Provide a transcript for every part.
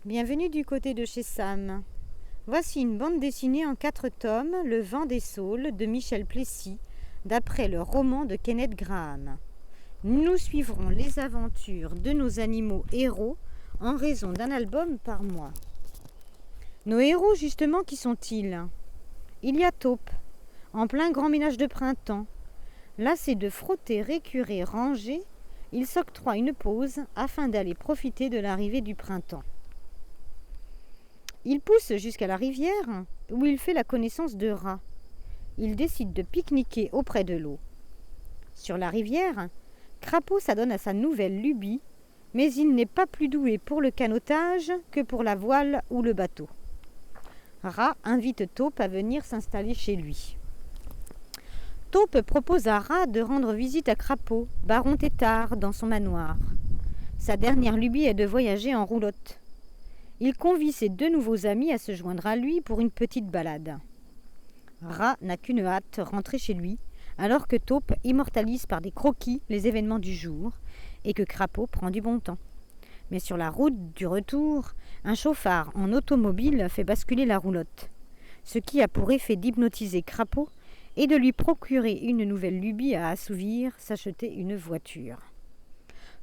Bienvenue du côté de chez Sam. Voici une bande dessinée en 4 tomes, Le vent des saules de Michel Plessy, d'après le roman de Kenneth Grahame. Nous suivrons les aventures de nos animaux héros en raison d'un album par mois. Nos héros, justement, qui sont-ils ? Il y a Taupe, en plein grand ménage de printemps. Lassé de frotter, récurer, ranger, il s'octroie une pause afin d'aller profiter de l'arrivée du printemps. Il pousse jusqu'à la rivière où il fait la connaissance de rats. Il décide de pique-niquer auprès de l'eau. Sur la rivière, Crapaud s'adonne à sa nouvelle lubie, mais il n'est pas plus doué pour le canotage que pour la voile ou le bateau. Rat invite Taupe à venir s'installer chez lui. Taupe propose à Rat de rendre visite à Crapaud, baron Tétard, dans son manoir. Sa dernière lubie est de voyager en roulotte. Il convie ses 2 nouveaux amis à se joindre à lui pour une petite balade. Rat n'a qu'une hâte, rentrer chez lui, alors que Taupe immortalise par des croquis les événements du jour et que Crapaud prend du bon temps. Mais sur la route du retour, un chauffard en automobile fait basculer la roulotte, ce qui a pour effet d'hypnotiser Crapaud et de lui procurer une nouvelle lubie à assouvir, s'acheter une voiture.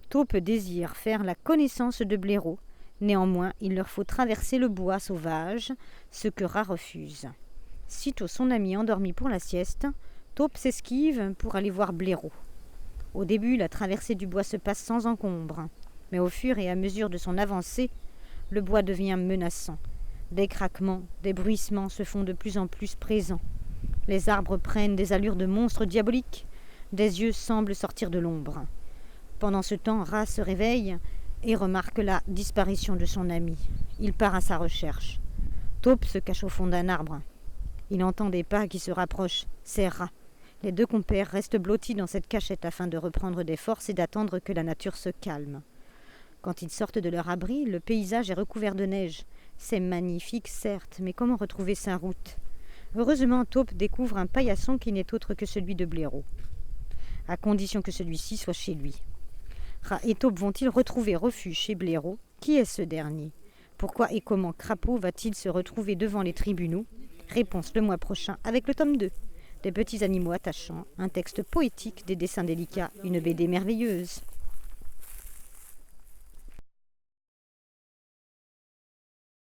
Taupe désire faire la connaissance de blaireaux. Néanmoins, il leur faut traverser le bois sauvage, ce que Rat refuse. Sitôt son ami endormi pour la sieste, Taupe s'esquive pour aller voir Blaireau. Au début, la traversée du bois se passe sans encombre, mais au fur et à mesure de son avancée, le bois devient menaçant. Des craquements, des bruissements se font de plus en plus présents. Les arbres prennent des allures de monstres diaboliques, des yeux semblent sortir de l'ombre. Pendant ce temps, Rat se réveille et remarque la disparition de son ami. Il part à sa recherche. Taupe se cache au fond d'un arbre. Il entend des pas qui se rapprochent. C'est Rat. Les 2 compères restent blottis dans cette cachette afin de reprendre des forces et d'attendre que la nature se calme. Quand ils sortent de leur abri, le paysage est recouvert de neige. C'est magnifique, certes, mais comment retrouver sa route ? Heureusement, Taupe découvre un paillasson qui n'est autre que celui de Blaireau, à condition que celui-ci soit chez lui. Rat et Taupe vont-ils retrouver refuge chez Blaireau ? Qui est ce dernier ? Pourquoi et comment Crapaud va-t-il se retrouver devant les tribunaux ? Réponse le mois prochain avec le tome 2. Des petits animaux attachants, un texte poétique, des dessins délicats, une BD merveilleuse.